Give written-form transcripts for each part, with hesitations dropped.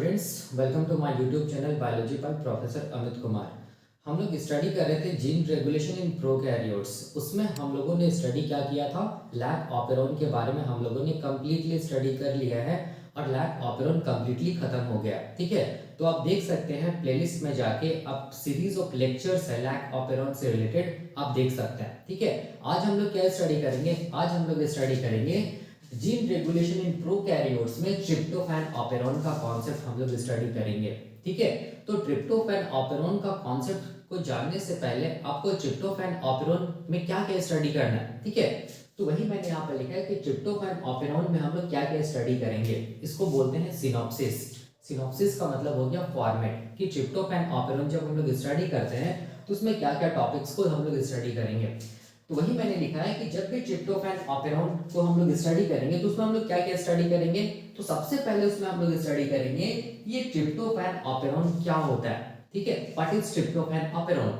Students, welcome to my YouTube channel biology by professor Amit Kumar. हम लोग study कर रहे थे जीन रेगुलेशन इन प्रोकैरियोट्स। उसमें हम लोगों ने स्टडी क्या किया था, लैक ऑपेरॉन के बारे में हम लोगों ने कम्प्लीटली स्टडी कर लिया है और लैक ऑपेरॉन कम्प्लीटली खत्म हो गया। ठीक है, तो आप देख सकते हैं प्लेलिस्ट में जाके आप सीरीज ऑफ लेक्चर्स है लैक ऑपेरॉन से रिलेटेड, आप देख सकते हैं। ठीक है, आज हम लोग क्या स्टडी करेंगे, आज हम लोग स्टडी करेंगे जीन रेगुलेशन इन प्रोकैरियोट्स में ट्रिप्टोफैन ऑपेरॉन का कॉन्सेप्ट हम लोग स्टडी करेंगे। ठीक है, तो ट्रिप्टोफैन ऑपेरॉन का कॉन्सेप्ट को जानने से पहले आपको ट्रिप्टोफैन ऑपेरॉन में क्या क्या स्टडी करना है। ठीक है, तो वही मैंने यहाँ पर लिखा है कि ट्रिप्टोफैन ऑपेरॉन में हम लोग क्या क्या स्टडी करेंगे। इसको बोलते हैं सिनॉप्सिस। सिनॉप्सिस का मतलब हो गया फॉर्मेट, कि ट्रिप्टोफैन ऑपेरॉन जब हम लोग स्टडी करते हैं तो उसमें क्या क्या टॉपिक्स को हम लोग स्टडी करेंगे। तो वही मैंने लिखा है कि जब भी ट्रिप्टोफैन ऑपेरॉन को हम लोग स्टडी करेंगे तो उसमें हम लोग क्या क्या स्टडी करेंगे। तो सबसे पहले उसमें हम लोग स्टडी करेंगे ये ट्रिप्टोफैन ऑपेरॉन क्या होता है। ठीक है, what is tryptophan operon.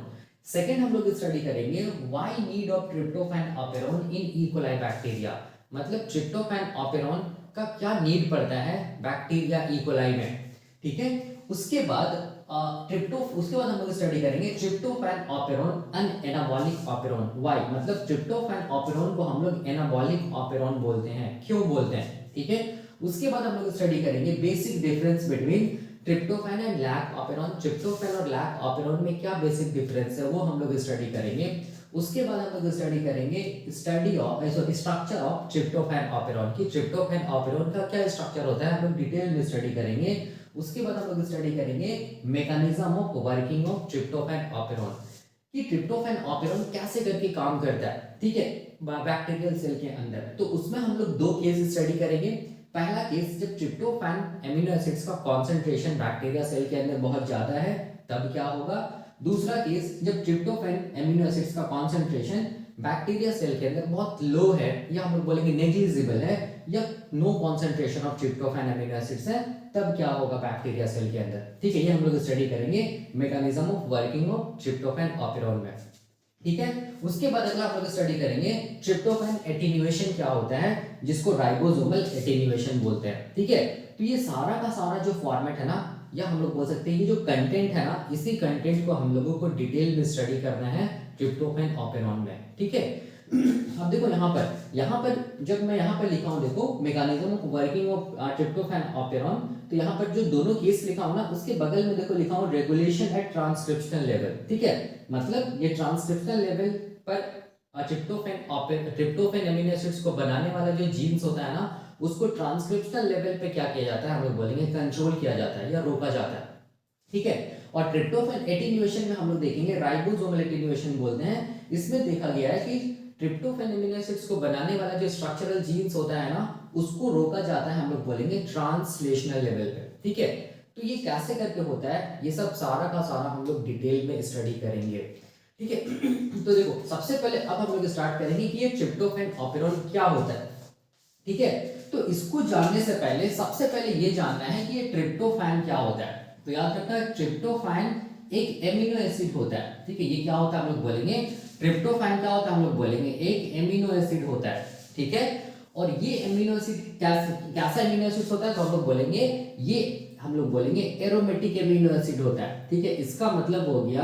Second हम लोग स्टडी करेंगे why need of tryptophan operon in E coli bacteria, मतलब ट्रिप्टोफैन ऑपेरॉन का क्या नीड पड़ता है बैक्टीरिया ई कोलाई में। ठीक है, उसके बाद उसके बाद हम लोग स्टडी करेंगे tryptophan operon an anabolic operon. Why, मतलब ट्रिप्टोफैन ऑपेरॉन को हम लोग एनाबॉलिक ऑपेरॉन बोलते हैं, क्यों बोलते हैं। ठीक है, उसके बाद हम लोग स्टडी करेंगे basic difference between tryptophan and lac operon. Tryptophan और लैक ऑपेरॉन में क्या बेसिक डिफरेंस है वो हम लोग स्टडी करेंगे। उसके बाद हम लोग स्टडी करेंगे स्ट्रक्चर ऑफ ट्रिप्टोफैन ऑपेरॉन, कि ट्रिप्टोफैन ऑपेरॉन का क्या स्ट्रक्चर होता है हम लोग डिटेल में स्टडी करेंगे। उसके बाद हम लोग स्टडी करेंगे mechanism of working of tryptophan operon, कि ट्रिप्टोफैन ऑपेरॉन कैसे करके काम करता है। ठीक है, बैक्टीरियल सेल के अंदर। तो उसमें हम लोग दो केस स्टडी करेंगे। पहला केस, जब ट्रिप्टोफैन एमिनो एसिड्स का कॉन्सेंट्रेशन बैक्टीरिया सेल के अंदर बहुत ज्यादा है तब क्या होगा। दूसरा केस, जब ट्रिप्टोफैन एमिनो एसिड्स का कॉन्सेंट्रेशन बैक्टीरिया सेल के अंदर बहुत लो है, या हम लोग बोलेंगे नेग्लिजिबल है, या no concentration of tryptophan amino acids है, तब क्या होगा बैक्टीरिया सेल के अंदर। ठीक है, ये हम लोग स्टडी करेंगे mechanism of working of tryptophan operon में। ठीक है, उसके बाद अगला हम लोग स्टडी करेंगे ट्रिप्टोफैन एटीन्यूएशन क्या होता है, जिसको राइबोसोमल एटीन्यूएशन बोलते हैं। ठीक है, तो ये सारा का सारा जो फॉर्मेट है ना, या हम लोग बोल सकते हैं ये जो कंटेंट है ना, इसी कंटेंट को हम लोगों को डिटेल में स्टडी करना है ट्रिप्टोफैन ऑपेरॉन में। ठीक है, अब देखो यहाँ पर जब मैं यहाँ पर लिखा हूँ, देखो mechanism of working of tryptophan operon, तो यहाँ पर जो दोनों केस लिखा हूँ ना, उसके बगल में देखो लिखा हूँ रेगुलेशन एट ट्रांसक्रिप्शनल लेवल। ठीक है, मतलब ये ट्रांसक्रिप्शनल लेवल पर ट्रिप्टोफैन एमिनो एसिड्स को बनाने वाला जो जीन्स होता है ना, उसको ट्रांसक्रिप्शनल लेवल पे क्या किया जाता है, हम लोग बोलेंगे कंट्रोल किया जाता है या रोका जाता है। ठीक है, और ट्रिप्टोफैन एटीन्यूएशन में हम लोग देखेंगे राइबोसोमल एटीन्यूएशन बोलते हैं। इसमें देखा गया है कि ट्रिप्टोफैन एमिनो एसिड्स को बनाने वाला जो स्ट्रक्चरल जीन्स होता है ना, उसको रोका जाता है, हम लोग बोलेंगे ट्रांसलेशनल लेवल पे। ठीक है, तो ये कैसे करके होता है, ये सब सारा का सारा हम लोग डिटेल में स्टडी करेंगे। ठीक है, तो देखो सबसे पहले अब हम लोग स्टार्ट करेंगे कि ये ट्रिप्टोफैन ऑपेरॉन क्या होता है। ठीक है, तो इसको जानने से पहले सबसे पहले ये जानना है कि ये ट्रिप्टोफैन क्या होता है। तो याद रखना, ट्रिप्टोफैन एक एमिनो एसिड होता है। ठीक है, ये क्या होता है हम लोग बोलेंगे, ट्रिप्टोफैन क्या होता है हम लोग बोलेंगे एक एमिनो एसिड होता है। ठीक है, और ये एमिनो एसिड कैसा एमिनो एसिड होता है, तो हम लोग बोलेंगे ये हम लोग बोलेंगे एरोमेटिक एमिनो एसिड होता है। ठीक है, इसका मतलब हो गया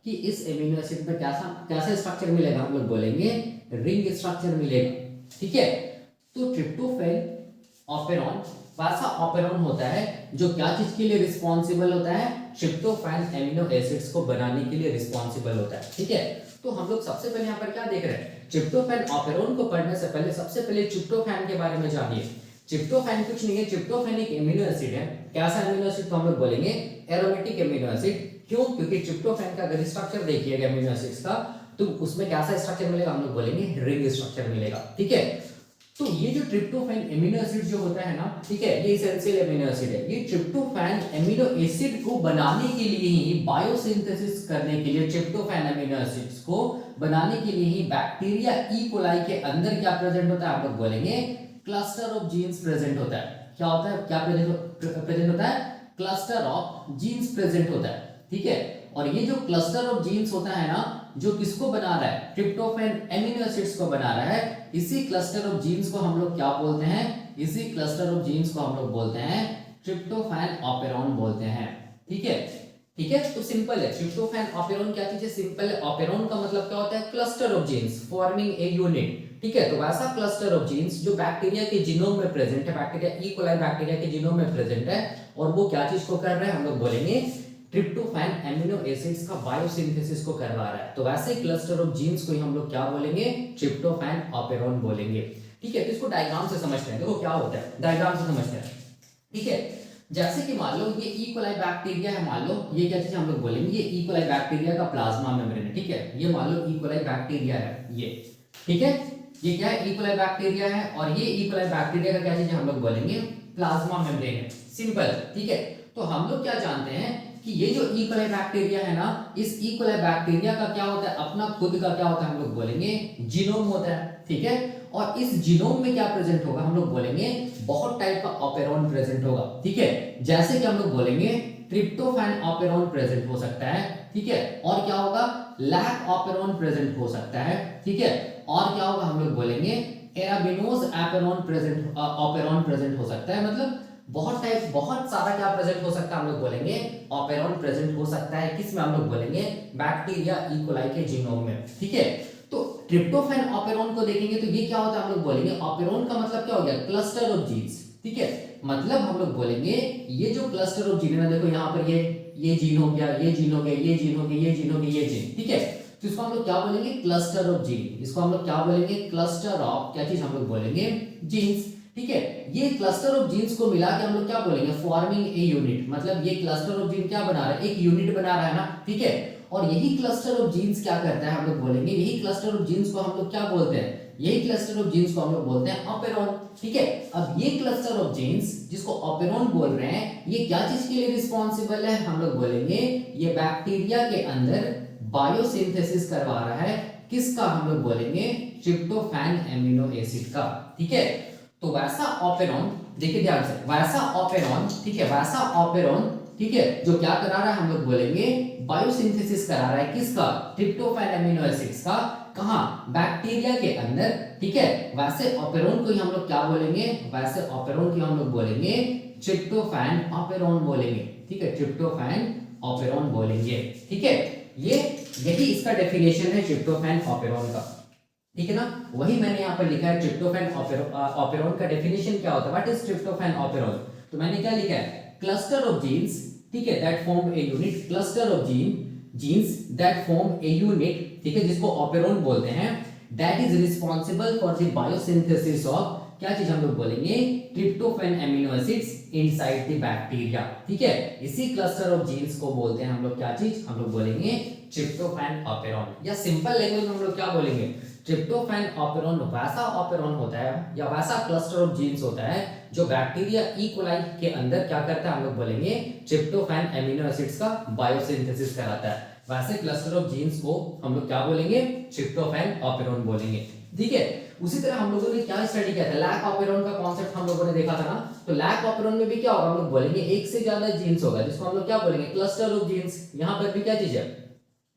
कि इस एमिनो एसिड में कैसा स्ट्रक्चर मिलेगा, हम लोग बोलेंगे रिंग स्ट्रक्चर मिलेगा। ठीक है, तो ट्रिप्टोफैन ऑपेरॉन वैसा ऑपेरॉन होता है जो क्या चीज के लिए रिस्पॉन्सिबल होता है, ट्रिप्टोफैन एमिनो एसिड्स को बनाने के लिए रिस्पॉन्सिबल होता है। ठीक है, तो हम लोग सबसे पहले यहाँ पर क्या देख रहे हैं, ट्रिप्टोफैन ऑपेरॉन को पढ़ने से पहले सबसे पहले ट्रिप्टोफैन के बारे में जानिए। ट्रिप्टोफैन कुछ नहीं है, ट्रिप्टोफैन एक एमिनो एसिड है। कैसा एमिनो एसिड, तो हम लोग बोलेंगे एरोमेटिक एमिनो एसिड। क्यों, क्योंकि ट्रिप्टोफैन का अगर स्ट्रक्चर देखिएगा एमिनो एसिड्स का, तो उसमें कैसा स्ट्रक्चर मिलेगा, हम लोग बोलेंगे रिंग स्ट्रक्चर मिलेगा। ठीक है, तो ये जो ट्रिप्टोफैन एमिनो एसिड जो होता है ना, ठीक है, ये एसेंशियल एमिनो एसिड है। ये ट्रिप्टोफैन एमिनो एसिड को बनाने के लिए ही, बायोसिंथेसिस करने के लिए, ट्रिप्टोफैन एमिनो एसिड्स को बनाने के लिए ही बैक्टीरिया ई कोलाई के अंदर क्या प्रेजेंट होता है, आप लोग बोलेंगे क्लस्टर ऑफ जीन्स प्रेजेंट होता है। क्या होता है, क्या प्रेजेंट होता है, क्लस्टर ऑफ जीन्स प्रेजेंट होता है। ठीक है, और ये जो क्लस्टर ऑफ जीन्स होता है ना, जो किसको बना रहा है, ट्रिप्टोफैन एमिनो एसिड्स को बना रहा है, इसी क्लस्टर ऑफ जीन्स को हम लोग क्या बोलते हैं, इसी क्लस्टर ऑफ जीन्स को हम लोग बोलते हैं ट्रिप्टोफैन ऑपेरॉन बोलते हैं। ठीक है, ठीक है, तो सिंपल है। ट्रिप्टोफैन ऑपेरॉन क्या चीज है? सिंपल है। ऑपेरॉन का मतलब क्या होता है? Cluster of genes forming a unit. ठीक है, तो वैसा क्लस्टर ऑफ जीन्स जो बैक्टीरिया के जीनोम में प्रेजेंट है, बैक्टीरिया ई कोलाई बैक्टीरिया के जीनोम में प्रेजेंट है, और वो क्या चीज को कर रहे हैं? हम लोग बोलेंगे ट्रिप्टोफैन एमिनो एसिड्स का बायोसिंथेसिस को करवा रहा है। तो वैसे क्लस्टर ऑफ जीन्स को ही हम लोग क्या बोलेंगे? ट्रिप्टोफैन ऑपेरॉन बोलेंगे। ठीक है, तो इसको डायग्राम से समझते हैं। देखो क्या होता है, डायग्राम से समझते हैं। ठीक है, जैसे कि मान लो ये ई कोलाई बैक्टीरिया है, मान लो ये क्या चीज हम लोग बोलेंगे? ये ई कोलाई बैक्टीरिया का प्लाज्मा मेम्ब्रेन है। ठीक है, ये मान लो ई कोलाई बैक्टीरिया है ये। ठीक है, ये क्या है? ई कोलाई बैक्टीरिया है, और ये ई कोलाई बैक्टीरिया का क्या चीज हम लोग बोलेंगे? प्लाज्मा मेम्ब्रेन है। सिंपल। ठीक है, तो हम लोग क्या जानते हैं कि ये जो ई कोलाई बैक्टीरिया है ना, इस ई कोलाई बैक्टीरिया का क्या होता है? अपना खुद का क्या होता है? हम लोग बोलेंगे जीनोम होता है। ठीक है, और इस जीनोम में क्या प्रेजेंट होगा? हम लोग बोलेंगे बहुत टाइप का ऑपेरॉन प्रेजेंट होगा। ठीक है, जैसे कि हम लोग बोलेंगे ट्रिप्टोफैन ऑपेरॉन प्रेजेंट हो सकता है। ठीक है, और क्या होगा? लैक ऑपेरॉन प्रेजेंट हो सकता है। ठीक है, और क्या होगा? हम लोग बोलेंगे एराबिनोज ऑपेरॉन प्रेजेंट हो सकता है। मतलब बहुत टाइप, बहुत सारा क्या प्रेजेंट हो सकता है? हम लोग बोलेंगे ऑपेरॉन प्रेजेंट हो सकता है। किसमें? हम लोग बोलेंगे बैक्टीरिया ई कोलाई के जीनोम में। ठीक है, तो ट्रिप्टोफैन ऑपेरॉन को देखेंगे तो ये क्या होता है? हम लोग बोलेंगे ऑपेरॉन का मतलब क्या हो गया? Cluster of genes. ठीक है, मतलब हम लोग बोलेंगे ये जो क्लस्टर ऑफ जीन है, देखो यहाँ पर ये जीन हो गया, ये जीन हो गया, ये जीन हो गया, ये जीन हो गया, ये जीन। ठीक है, तो इसको हम लोग क्या बोलेंगे? Cluster of gene. इसको हम लोग क्या बोलेंगे? क्लस्टर ऑफ क्या चीज हम लोग बोलेंगे? जीन्स। ठीक है, ये क्लस्टर ऑफ जीन्स को मिला के हम लोग क्या बोलेंगे? Forming a unit. मतलब ये क्लस्टर ऑफ जीन क्या बना रहा है? एक यूनिट बना रहा है ना। ठीक है, और यही क्लस्टर ऑफ जीन्स क्या करता है? हम लोग बोलेंगे यही क्लस्टर ऑफ जीन्स को हम लोग क्या बोलते हैं? यही क्लस्टर ऑफ जीन्स को हम लोग बोलते हैं ऑपेरॉन। ठीक है, अब ये क्लस्टर ऑफ जीन्स जिसको ऑपेरॉन बोल रहे हैं, ये क्या चीज के लिए रिस्पॉन्सिबल है? हम लोग बोलेंगे ये बैक्टीरिया के अंदर बायोसिंथेसिस करवा रहा है। किसका? हम लोग बोलेंगे ट्रिप्टोफैन एमिनो एसिड का। ठीक है, तो वैसा ऑपेरॉन, देखिए ध्यान से, वैसा ऑपेरॉन, ठीक है, वैसा ऑपेरॉन, ठीक है, जो क्या करा रहा है? हम लोग बोलेंगे बायोसिंथेसिस करा रहा है। किसका? ट्रिप्टोफैन एमिनो एसिड्स का। कहां? बैक्टीरिया के अंदर। ठीक है, वैसे ऑपेरॉन को ही हम लोग क्या बोलेंगे? वैसे ऑपेरॉन को हम लोग बोलेंगे ट्रिप्टोफैन ऑपेरॉन बोलेंगे। ठीक है, ट्रिप्टोफैन ऑपेरॉन बोलेंगे। ठीक है, ये यही इसका डेफिनेशन है ट्रिप्टोफैन ऑपेरॉन का। ठीक है ना, वही मैंने यहाँ पर लिखा है ट्रिप्टोफैन ऑपेरॉन का डेफिनेशन क्या होता है? What is tryptophan operon? तो मैंने क्या लिखा है? क्लस्टर ऑफ जीन्स, ठीक है, that form a unit, cluster of genes that form A unit, ठीक है, जिसको ऑपेरॉन बोलते हैं, that is responsible for the biosynthesis of क्या चीज हम लोग बोलेंगे? Tryptophan amino acids inside the bacteria. ठीक है, इसी क्लस्टर ऑफ जीन्स को बोलते हैं हम लोग क्या चीज? हम लोग बोलेंगे ट्रिप्टोफैन ऑपेरॉन। या सिंपल लैंग्वेज में हम लोग क्या बोलेंगे? ट्रिप्टोफैन ऑपेरॉन वैसा ऑपेरॉन होता है या वैसा क्लस्टर ऑफ जीन्स होता है जो बैक्टीरिया ई कोलाई के अंदर क्या करता है? हम लोग बोलेंगे ट्रिप्टोफैन एमिनो एसिड्स का बायोसिंथेसिस कराता है। वैसे क्लस्टर ऑफ जीन्स को हम लोग क्या बोलेंगे? ट्रिप्टोफैन ऑपेरॉन बोलेंगे। ठीक है, उसी तरह हम लोगों ने क्या स्टडी किया था? लैक ऑपेरॉन का कॉन्सेप्ट हम लोगों ने देखा था ना। तो लैक ऑपेरॉन में भी क्या होगा? हम लोग बोलेंगे एक से ज्यादा जीन्स होगा, जिसको हम लोग क्या बोलेंगे? Cluster of genes. यहाँ पर भी क्या चीज है?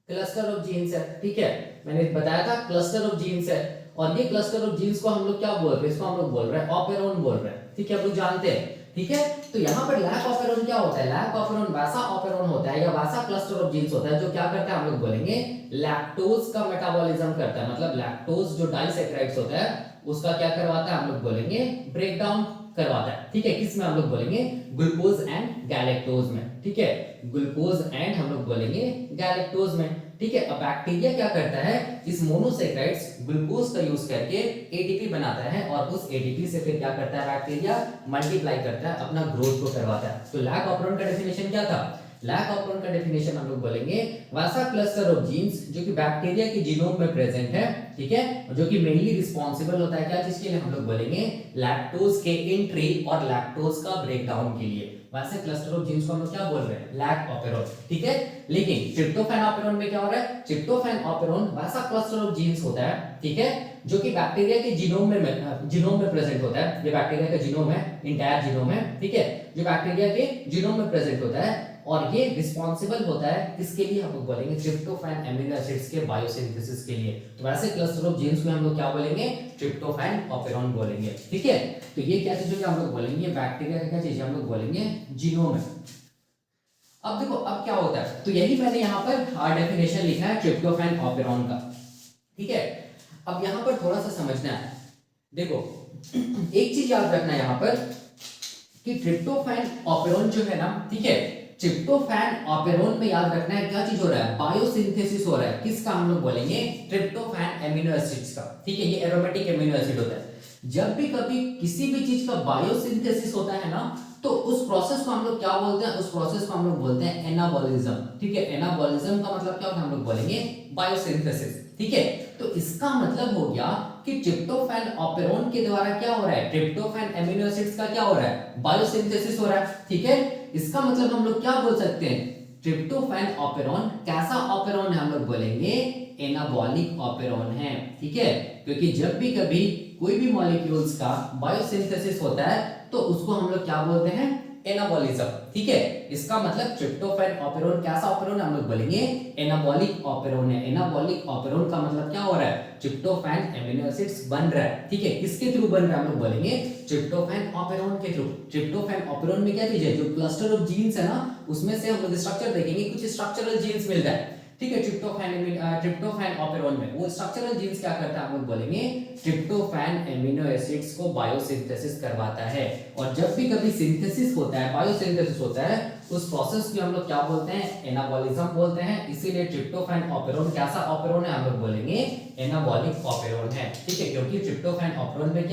क्लस्टर ऑफ जीन्स है। ठीक है, मैंने बताया था क्लस्टर ऑफ जीन्स है, और ये क्लस्टर ऑफ जीन्स को हम लोग क्या बोल रहे हैं? इसको हम लोग बोल रहे हैं ऑपेरॉन बोल रहे हैं। ठीक है, आप लोग जानते हैं। ठीक है, तो यहाँ पर लैक ऑपेरॉन क्या होता है? लैक ऑपेरॉन वैसा ऑपेरॉन होता है या वैसा क्लस्टर ऑफ जीन्स होता है जो क्या करता है? हम लोग बोलेंगे लैक्टोज का मेटाबॉलिज्म करता है। मतलब लैक्टोज जो डाइसैकेराइड्स होता है उसका क्या करवाता है? हम लोग बोलेंगे ब्रेक डाउन करवाता है। ठीक है, किसमें? हम लोग बोलेंगे ग्लूकोज एंड गैलेक्टोज में। ठीक है, ग्लूकोज एंड हम लोग बोलेंगे गैलेक्टोज में। ठीक है, अब बैक्टीरिया क्या करता है? इस मोनोसेक्राइड्स ग्लूकोज का यूज करके एटीपी बनाता है, और उस एटीपी से फिर क्या करता है? बैक्टीरिया मल्टीप्लाई करता है, अपना ग्रोथ को करवाता है। तो लैक ऑपेरॉन का डेफिनेशन क्या था? लैक ऑपेरॉन का डेफिनेशन हम लोग बोलेंगे वैसा क्लस्टर ऑफ जीन्स जो कि बैक्टीरिया के जीनोम में प्रेजेंट है। ठीक है, जो कि मेनली रिस्पांसिबल होता है क्या चीज के लिए? हम लोग बोलेंगे लैक्टोज के एंट्री और लैक्टोज का ब्रेकडाउन के लिए। वैसे क्लस्टर ऑफ जीन्स को हम लोग क्या बोल रहे हैं? Lac operon. ठीक है, लेकिन ट्रिप्टोफैन ऑपेरॉन में क्या हो रहा है? ट्रिप्टोफैन ऑपेरॉन वैसा क्लस्टर ऑफ जीन्स होता है, ठीक है, जो कि बैक्टीरिया के जीनोम में प्रेजेंट होता है। ये बैक्टीरिया का जीनोम है, इंटायर जीनोम है। ठीक है, जो बैक्टीरिया के जीनोम में प्रेजेंट होता है, और ये रिस्पॉन्सिबल होता है किसके लिए, हम लोग बोलेंगे ट्रिप्टोफैन अमीनो एसिड्स के बायोसिंथेसिस के लिए। तो वैसे क्लस्टर ऑफ जीन्स को हम लोग क्या बोलेंगे, ट्रिप्टोफैन ऑपेरॉन बोलेंगे। ठीक है, तो ये क्या चीज होगी, हम लोग बोलेंगे बैक्टीरिया का क्या चीज है, हम लोग बोलेंगे जीनोम है। अब देखो अब क्या होता है, तो यही मैंने यहाँ पर डेफिनेशन लिखा है ट्रिप्टोफैन ऑपेरॉन का। ठीक है, अब यहाँ पर थोड़ा सा समझना है, देखो एक चीज याद रखना है यहाँ पर कि ट्रिप्टोफैन ऑपेरॉन जो है ना, ठीक है, ट्रिप्टोफैन ऑपेरॉन में याद रखना है क्या चीज हो रहा है, बायोसिंथेसिस हो रहा है। किसका, हम लोग बोलेंगे ट्रिप्टोफैन एमिनो एसिड्स का। ठीक है, ये एरोमेटिक एमिनो एसिड होता है। जब भी कभी किसी भी चीज का बायोसिंथेसिस होता है ना, तो उस प्रोसेस को हम लोग क्या बोलते हैं, उस प्रोसेस को हम लोग बोलते हैं एनाबॉलिज्म। ठीक है, एनाबॉलिज्म का मतलब क्या होता है, हम लोग बोलेंगे बायोसिंथेसिस। ठीक है, तो इसका मतलब हो गया कि ट्रिप्टोफैन ऑपेरॉन के द्वारा क्या हो रहा है, ट्रिप्टोफैन एमिनो एसिड्स का क्या हो रहा है, बायोसिंथेसिस हो रहा है। ठीक है, इसका मतलब हम लोग क्या बोल सकते हैं, ट्रिप्टोफैन ऑपेरॉन कैसा ऑपेरॉन है, हम लोग बोलेंगे एनाबॉलिक ऑपेरॉन है। ठीक है, क्योंकि जब भी कभी कोई भी मॉलिक्यूल्स का बायोसिंथेसिस होता है तो उसको हम लोग क्या बोलते हैं, एनाबॉलिज्म। ठीक है, इसका मतलब ट्रिप्टोफैन ऑपेरॉन कैसा ऑपेरॉन है, हम लोग बोलेंगे एनाबॉलिक ऑपेरॉन है। एनाबॉलिक ऑपेरॉन का मतलब क्या हो रहा है, ट्रिप्टोफैन एमिनो एसिड्स बन रहा है। ठीक है, किसके थ्रू बन रहा है, हम लोग बोलेंगे ट्रिप्टोफैन ऑपेरॉन के थ्रू। ट्रिप्टोफैन ऑपेरॉन में क्या चीज है, जो क्लस्टर ऑफ जीन्स है ना, उसमें से हम लोग स्ट्रक्चर देखेंगे, कुछ स्ट्रक्चरल जीन्स मिलता है। ठीक है, ट्रिप्टोफैन ऑपेरॉन में वो स्ट्रक्चरल जीन्स क्या करता है, हम लोग बोलेंगे ट्रिप्टोफैन एमिनो एसिड्स को बायोसिंथेसिस करवाता है। और जब भी कभी सिंथेसिस होता है, बायोसिंथेसिस होता है, उस प्रोसेस को हम लोग क्या बोलते हैं, एनाबॉलिज्म बोलते हैं। इसीलिए ट्रिप्टोफैन ऑपेरॉन कैसा ऑपेरॉन है, हम लोग बोलेंगे एनाबॉलिक ऑपेरॉन है। ठीक है, क्योंकि ट्रिप्टोफैन ऑपेरॉन में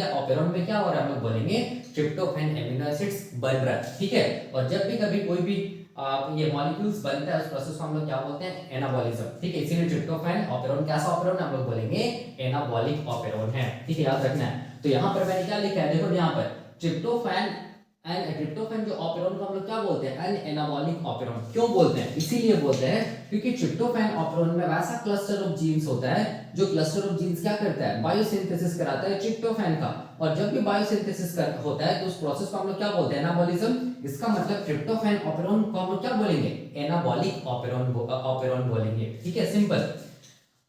क्या हो रहा है, हम लोग बोलेंगे ट्रिप्टोफैन एमिनो एसिड्स बन रहा है। ठीक है, और जब भी कभी कोई भी ये मॉलिक्यूल्स बनता है, उस प्रोसेस को हम लोग क्या बोलते हैं, एनाबॉलिज्म। ठीक है, इसीलिए ट्रिप्टोफैन ऑपेरॉन कैसा ऑपेरॉन है, हम लोग बोलेंगे एनाबॉलिक ऑपेरॉन है। ठीक है, याद रखना है। तो यहाँ पर मैंने क्या लिखा है, देखो यहाँ पर ट्रिप्टोफैन जो ऑपेरॉन को हम लोग क्या बोलते हैं, एन एनाबॉलिक ऑपेरॉन। क्यों बोलते हैं, इसीलिए बोलते हैं क्योंकि ट्रिप्टोफैन ऑपेरॉन में वैसा क्लस्टर ऑफ जीन्स होता है, जो क्लस्टर ऑफ जीन्स क्या करता है, बायोसिंथेसिस कराता है ट्रिप्टोफैन का। और जब भी बायोसिंथेसिस होता है तो उस प्रोसेस को हम लोग क्या बोलते हैं, एनाबॉलिज्म। इसका मतलब ट्रिप्टोफैन ऑपेरॉन को हम लोग क्या बोलेंगे, एनाबॉलिक ऑपेरॉन बोलेंगे। ठीक है, सिंपल।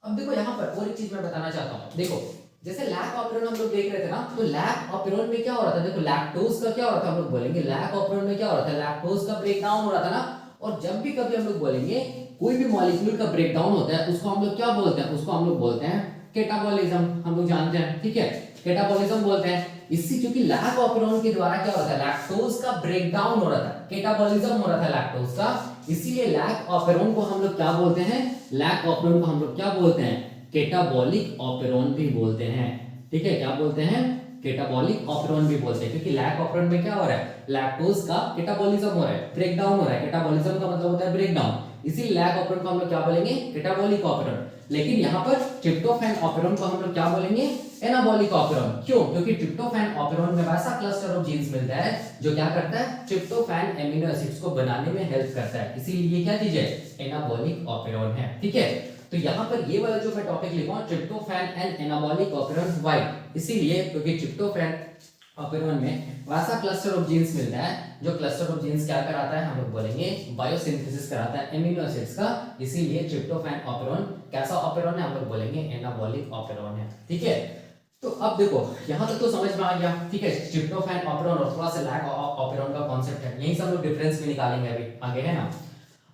अब देखो यहाँ पर और एक चीज मैं बताना चाहता हूँ, देखो जैसे लैक ऑपेरॉन हम लोग देख रहे थे ना, तो लैक ऑपेरॉन में क्या हो रहा था, देखो लैक्टोज का क्या हो रहा था, हम लोग बोलेंगे लैक ऑपेरॉन में क्या हो रहा था, लैक्टोज का ब्रेक डाउन हो रहा था ना। और जब भी कभी हम लोग बोलेंगे कोई भी मॉलिक्यूल का ब्रेक डाउन होता है, उसको हम लोग क्या बोलते हैं, उसको हम लोग बोलते हैं कैटाबॉलिज्म। हम लोग जानते हैं, ठीक है, कैटाबॉलिज्म बोलते हैं। इससे क्योंकि लैक ऑपेरॉन के द्वारा क्या हो रहा था, लैक्टोज का ब्रेक डाउन हो रहा था, कैटाबॉलिज्म हो रहा था लैक्टोज का। इसीलिए लैक ऑपेरॉन को हम लोग क्या बोलते हैं, लैक ऑपेरॉन को हम लोग क्या बोलते हैं, कैटाबॉलिक ऑपेरॉन भी बोलते हैं। ठीक है, क्या बोलते हैं, कैटाबॉलिक ऑपेरॉन भी बोलते हैं, क्योंकि लैक ऑपेरॉन में क्या हो रहा है, लैक्टोज का कैटाबॉलिज्म हो रहा है, ब्रेक डाउन हो रहा है। कैटाबॉलिज्म का मतलब होता है ब्रेक डाउन, इसीलिए लैक ऑपेरॉन को हम लोग क्या बोलेंगे, कैटाबॉलिक ऑपेरॉन। लेकिन यहाँ पर ट्रिप्टोफैन ऑपेरॉन को हम लोग क्या बोलेंगे, एनाबॉलिक ऑपेरॉन। क्यों, क्योंकि ट्रिप्टोफैन ऑपेरॉन में वैसा क्लस्टर ऑफ जीन्स मिलता है जो क्या करता है, ट्रिप्टोफैन एमिनो एसिड्स को बनाने में हेल्प करता है। इसीलिए ये क्या चीज है, एनाबॉलिक ऑपेरॉन है। ठीक है, तो यहाँ पर ये वाला जो मैं टॉपिक लिखा हूँ, tryptophan and anabolic operon, why, इसीलिए क्योंकि ट्रिप्टोफैन ऑपेरॉन में वैसा क्लस्टर ऑफ जीन्स मिलता है जो क्लस्टर ऑफ जीन्स क्या कराता है, हम लोग बोलेंगे बायोसिंथेसिस कराता है एमिनो एसिड्स का। इसीलिए ट्रिप्टोफैन ऑपेरॉन कैसा ऑपेरॉन है, हम लोग बोलेंगे एनाबॉलिक ऑपेरॉन है। ठीक है, तो अब देखो यहाँ तक तो समझ में आ गया। ठीक है, ट्रिप्टोफैन ऑपेरॉन और थोड़ा सा लैक ऑपेरॉन का कॉन्सेप्ट है, यही सब लोग डिफरेंस भी निकालेंगे अभी आगे, है ना।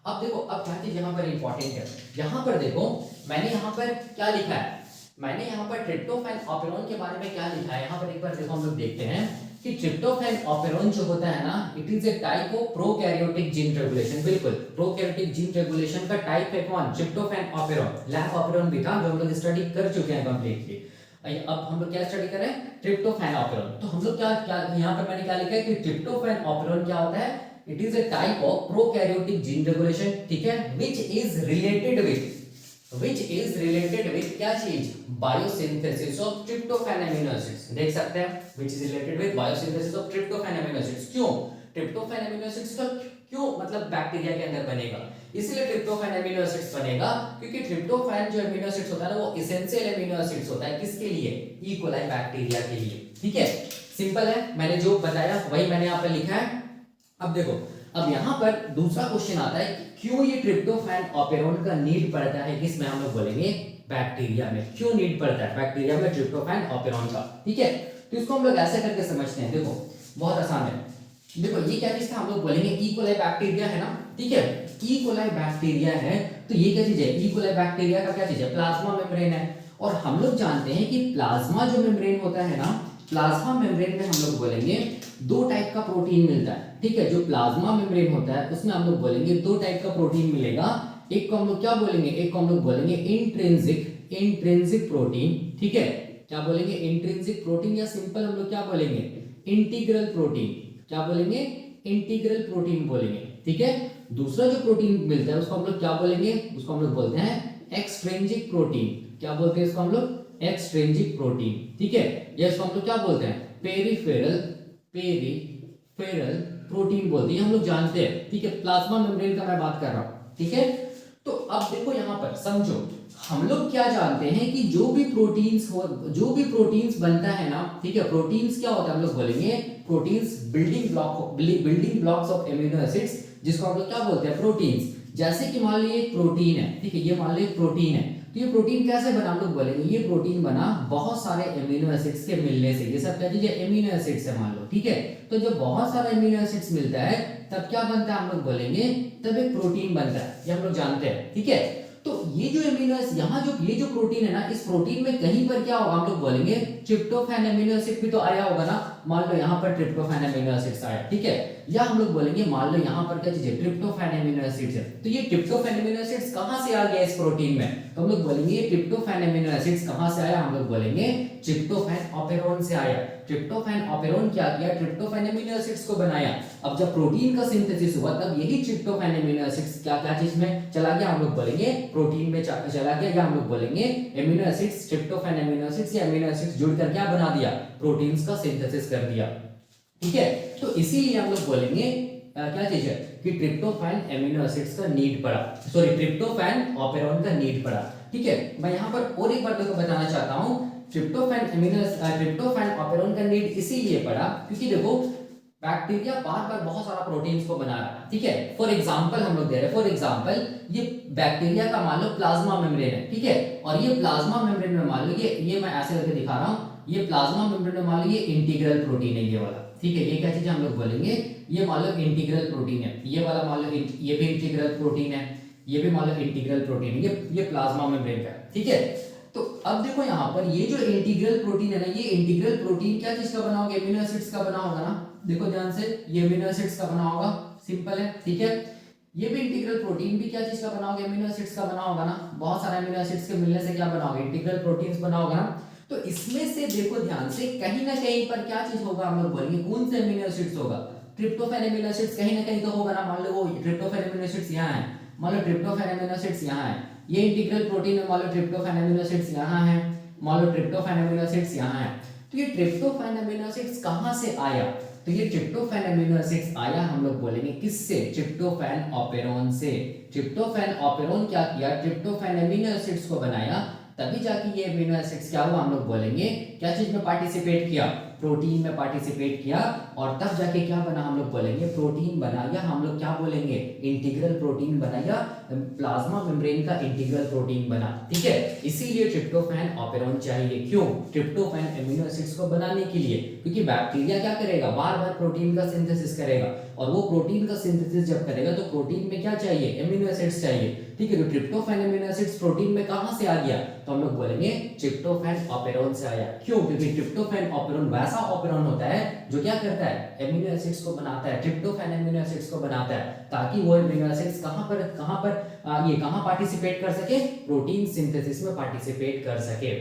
अब देखो अब क्या चीज यहाँ पर इंपॉर्टेंट है, यहाँ पर देखो मैंने यहाँ पर क्या लिखा है, मैंने यहाँ पर ट्रिप्टोफैन ऑपेरॉन के बारे में क्या लिखा है, यहाँ पर एक बार देखो हम लोग देखते हैं कि ट्रिप्टोफैन ऑपेरॉन जो होता है ना, it is A type of prokaryotic gene regulation. बिल्कुल, प्रोकैरियोटिक जीन रेगुलेशन का टाइप है कौन, ट्रिप्टोफैन ऑपेरॉन। लैक ऑपेरॉन भी था जो हम लोग स्टडी कर चुके हैं कंप्लीटली। अब हम लोग क्या स्टडी कर रहे हैं, ट्रिप्टोफैन ऑपेरॉन। तो हम लोग क्या क्या यहाँ पर मैंने क्या लिखा है कि ट्रिप्टोफैन ऑपेरॉन क्या होता है, it is A type of prokaryotic gene regulation. ठीक है, which is related with क्या चीज, biosynthesis of tryptophan amino acids. देख सकते हैं which is related with biosynthesis of tryptophan amino acids. क्यों, ट्रिप्टोफैन एमिनो एसिड्स का क्यों मतलब बैक्टीरिया के अंदर बनेगा, इसलिए ट्रिप्टोफैन एमिनो एसिड्स बनेगा क्योंकि ट्रिप्टोफैन जो एमिनो एसिड्स होता है ना, वो एसेंशियल एमिनो एसिड्स होता है, किसके लिए, ई कोलाई बैक्टीरिया के लिए। ठीक है, सिंपल है, मैंने जो बताया वही मैंने यहाँ पे लिखा है। अब देखो, अब यहाँ पर दूसरा क्वेश्चन आता है कि क्यों ये ट्रिप्टोफैन ऑपेरोन का नीड पड़ता है, किसमें हम लोग बोलेंगे बैक्टीरिया में, क्यों नीड पड़ता है बैक्टीरिया में ट्रिप्टोफैन ऑपेरोन का। ठीक है, तो इसको हम लोग ऐसे करके समझते हैं। देखो बहुत आसान है। देखो ये क्या चीज था, हम लोग बोलेंगे ई कोलाई बैक्टीरिया है ना। ठीक है, ई कोलाई बैक्टीरिया है, तो ये क्या चीज है, ई कोलाई बैक्टीरिया का क्या चीज है, प्लाज्मा मेम्ब्रेन है। और हम लोग जानते हैं कि प्लाज्मा जो मेम्ब्रेन होता है ना, प्लाज्मा मेम्ब्रेन में हम लोग बोलेंगे दो टाइप का प्रोटीन मिलता है। ठीक है, जो प्लाज्मा मेम्ब्रेन होता है उसमें हम लोग बोलेंगे दो टाइप का प्रोटीन मिलेगा। एक को हम लोग क्या बोलेंगे, एक को हम लोग बोलेंगे इंट्रिंसिक प्रोटीन। ठीक है, क्या बोलेंगे, इंट्रिंसिक प्रोटीन, या सिंपल हम लोग क्या बोलेंगे, इंटीग्रल प्रोटीन। क्या बोलेंगे, इंटीग्रल प्रोटीन बोलेंगे। ठीक है, दूसरा जो प्रोटीन मिलता है उसको हम लोग क्या बोलेंगे, उसको हम लोग बोलते हैं एक्सट्रिंसिक प्रोटीन। क्या बोलते हैं इसको हम लोग, एक्सट्रिंसिक प्रोटीन। ठीक है, या इसको हम लोग क्या बोलते हैं, पेरिफेरल प्रोटीन बोलते हैं, हम लोग जानते हैं। ठीक है, प्लाज्मा मेम्ब्रेन का मैं बात कर रहा हूं। ठीक है, तो अब देखो यहां पर समझो, हम लोग क्या जानते हैं कि जो भी प्रोटीन्स बनता है ना, ठीक है, प्रोटीन्स क्या होता है, हम लोग बोलेंगे proteins building blocks of amino acids, जिसको हम लोग क्या बोलते हैं, प्रोटीन्स। जैसे कि मान लीजिए एक प्रोटीन है, ठीक है, ये मान लीजिए प्रोटीन है, तो ये प्रोटीन कैसे बना, हम लोग बोलेंगे ये प्रोटीन बना बहुत सारे एमिनो एसिड्स के मिलने से। ये सब क्या चीज है, एमिनो एसिड्स है मान लो। ठीक है, तो जब बहुत सारा एमिनो एसिड्स मिलता है तब क्या बनता है, हम लोग बोलेंगे तब एक प्रोटीन बनता है, ये हम लोग जानते हैं। ठीक है, तो ये जो एमिनो एसिड, यहाँ जो ये जो प्रोटीन है ना, इस प्रोटीन में कहीं पर क्या होगा, हम लोग बोलेंगे ट्रिप्टोफैन एमिनो एसिड भी तो आया होगा ना। मान लो यहाँ पर ट्रिप्टोफैन एमिनो एसिड्स आया। ठीक है, या हम लोग बोलेंगे मान लो यहाँ पर क्या चीज है, ट्रिप्टोफैन एमिनो एसिड्स है। तो ये ट्रिप्टोफैन एमिनो एसिड्स कहाँ से आ गया इस प्रोटीन में, तो हम लोग बोलेंगे ये ट्रिप्टोफैन एमिनो एसिड्स कहाँ से आया, हम लोग बोलेंगे ट्रिप्टोफैन ऑपेरोन से आया। ट्रिप्टोफैन ऑपेरोन क्या किया, ट्रिप्टोफैन एमिनो एसिड्स को बनाया। अब जब प्रोटीन का सिंथेसिस हुआ तब यही ट्रिप्टोफैन एमिनो एसिड्स क्या क्या चीज में चला गया, हम लोग बोलेंगे प्रोटीन में चला गया, या हम लोग बोलेंगे amino acids, tryptophan amino acids या एमिनो एसिड्स जुड़कर क्या बना दिया, प्रोटीन्स का सिंथेसिस कर दिया। ठीक है, तो इसीलिए हम लोग बोलेंगे क्या चीज है कि ट्रिप्टोफैन एमिनो एसिड्स का नीड पड़ा, सॉरी ट्रिप्टोफैन ऑपेरोन का नीड पड़ा। ठीक है, मैं यहाँ पर और एक बात को बताना चाहता हूँ, ट्रिप्टोफैन ऑपेरोन का नीड इसीलिए पड़ा क्योंकि देखो बैक्टीरिया बार बार बहुत सारा प्रोटीन्स को बना रहा है। ठीक है, फॉर एग्जांपल हम लोग दे रहे हैं, फॉर एग्जांपल ये बैक्टीरिया का मान लो प्लाज्मा मेम्ब्रेन है। ठीक है, और ये प्लाज्मा मेम्ब्रेन में मान लो ये मैं ऐसे करके दिखा रहा हूँ, ये प्लाज्मा मेम्ब्रेन में मान लो ये इंटीग्रल प्रोटीन है ये वाला। ठीक है, ये क्या चीज हम लोग बोलेंगे, ये मान लो इंटीग्रल प्रोटीन है, ये वाला मान लो ये भी इंटीग्रल प्रोटीन है, ये भी मान लो इंटीग्रल प्रोटीन है, ये प्लाज्मा मेम्ब्रेन का। ठीक है, तो अब देखो यहाँ पर ये जो इंटीग्रल प्रोटीन है ना, ये इंटीग्रल प्रोटीन क्या चीज का बना होगा, एमिनो एसिड्स का बना होगा ना। देखो ध्यान से, ये एमिनो एसिड्स का बना होगा, सिंपल है। ठीक है, ये भी इंटीग्रल प्रोटीन भी क्या चीज का बना होगा, एमिनो एसिड्स का बना होगा ना। बहुत सारे एमिनो एसिड्स के मिलने से क्या बना होगा, इंटीग्रल प्रोटीन्स बना होगा ना। तो इसमें से देखो ध्यान से, कहीं ना कहीं पर क्या चीज होगा, हम लोग बोलेंगे कौन से एमिनो एसिड्स होगा, ट्रिप्टोफैन एमिनो एसिड्स कहीं ना कहीं तो होगा ना। मान लो वो ट्रिप्टोफैन एमिनो एसिड्स यहाँ है, मान लो ट्रिप्टोफैन एमिनो एसिड्स यहाँ है, ये इंटीग्रल प्रोटीन में मान लो ट्रिप्टोफैन एमिनो एसिड्स यहाँ है, मान लो ट्रिप्टोफैन एमिनो एसिड्स यहाँ है। तो ये ट्रिप्टोफैन एमिनो एसिड्स कहाँ से आया, तो ये ट्रिप्टोफैन एमिनो एसिड्स आया, हम लोग बोलेंगे किससे, ट्रिप्टोफैन ऑपेरोन से। ट्रिप्टोफैन ऑपेरोन क्या किया, ट्रिप्टोफैन एमिनो एसिड्स को बनाया, तभी जाके ये एमिनो एसिड्स क्या हुआ, हम लोग बोलेंगे क्या चीज में पार्टिसिपेट किया, प्रोटीन में पार्टिसिपेट किया, और तब जाके क्या बना, हम लोग बोलेंगे प्रोटीन बना, या हम लोग क्या बोलेंगे इंटीग्रल प्रोटीन बना, या प्लाज्मा मेम्ब्रेन का इंटीग्रल प्रोटीन बना। ठीक है, इसीलिए ट्रिप्टोफैन ऑपेरोन चाहिए। क्यों, ट्रिप्टोफैन एमिनो एसिड्स को बनाने के लिए, क्योंकि बैक्टीरिया क्या करेगा, बार बार प्रोटीन का सिंथेसिस करेगा, और वो प्रोटीन का सिंथेसिस जब करेगा तो प्रोटीन में क्या चाहिए, एमिनो एसिड्स चाहिए। ठीक है, तो ट्रिप्टोफैन एमिनो एसिड्स प्रोटीन में कहां से आ गया, तो हम लोग बोलेंगे ट्रिप्टोफैन ऑपेरोन से आया। क्यों, क्योंकि ट्रिप्टोफैन ऑपेरोन वैसा ऑपेरोन होता है जो क्या करता है, एमिनो एसिड्स को बनाता है, ट्रिप्टोफैन एमिनो एसिड्स को बनाता है, ताकि वो एमिनो एसिड्स कहां पर ये कहां पार्टिसिपेट कर सके, प्रोटीन सिंथेसिस में पार्टिसिपेट कर सके।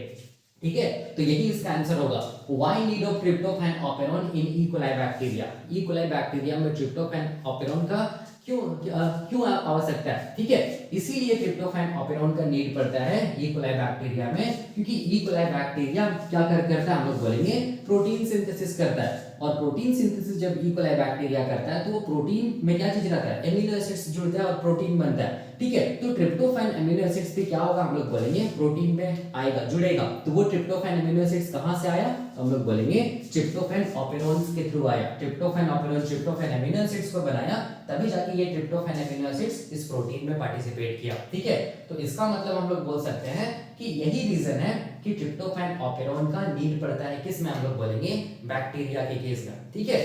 ठीक है, तो यही इसका आंसर होगा, why need of tryptophan operon in E coli bacteria. E coli bacteria में ट्रिप्टोफैन ऑपेरोन का क्यों आवश्यकता है। ठीक है, इसीलिए ट्रिप्टोफैन ऑपेरोन का नीड पड़ता है ई कोलाई बैक्टीरिया में, क्योंकि ई कोलाई बैक्टीरिया क्या करता है, हम लोग बोलेंगे प्रोटीन सिंथेसिस करता है। और प्रोटीन सिंथेसिस जब ई कोलाई बैक्टीरिया करता है तो वो प्रोटीन में क्या चीज रहता है, एमिनो एसिड्स जुड़ता है और प्रोटीन बनता है, ठीक है। तो ट्रिप्टोफैन एमिनो एसिड्स भी क्या होगा, हम लोग बोलेंगे प्रोटीन में आएगा, जुड़ेगा। तो वो ट्रिप्टोफैन एमिनो एसिड्स कहां से आया, हम लोग बोलेंगे ट्रिप्टोफैन ऑपेरोन्स के थ्रू आया। Tryptophan operon tryptophan amino acids को बनाया, तभी जाके ये ट्रिप्टोफैन एमिनो एसिड्स इस प्रोटीन में पार्टिसिपेट किया, ठीक है। तो इसका मतलब हम लोग बोल सकते हैं कि यही रीजन है कि ट्रिप्टोफैन ऑपेरोन का नीड पड़ता है किस में, हम लोग बोलेंगे बैक्टीरिया के केस में, ठीक है।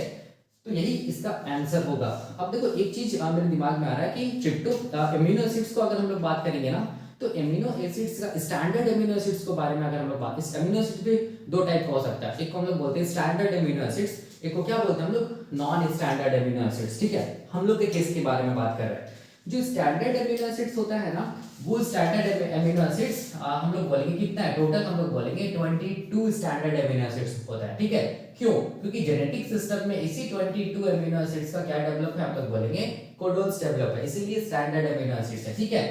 तो यही इसका आंसर होगा। अब देखो एक चीज मेरे दिमाग में आ रहा है कि ट्रिप्टो एमिनो एसिड्स को अगर हम लोग बात करेंगे ना, तो एमिनो एसिड्स का स्टैंडर्ड एमिनो एसिड्स के बारे में अगर हम लोग बात, इस एमिनो एसिड भी दो टाइप का हो सकता है। एक को हम लोग बोलते हैं स्टैंडर्ड एमिनो एसिड्स, एक को क्या बोलते हैं हम लोग, नॉन स्टैंडर्ड एमिनो एसिड्स, ठीक है। हम लोग के केस के बारे में बात कर रहे हैं। जो स्टैंडर्ड एमिनो एसिड्स होता है ना, वो स्टैंडर्ड एमिनो एसिड्स हम लोग बोलेंगे कितना है टोटल, हम लोग बोलेंगे 22 स्टैंडर्ड एमिनो एसिड्स होता है, ठीक है। क्यों, क्योंकि जेनेटिक सिस्टम में इसी 22 एमिनो एसिड्स का क्या डेवलप है, हम लोग बोलेंगे कोडोन्स डेवलप है, इसीलिए स्टैंडर्ड एमिनो एसिड्स है, ठीक है।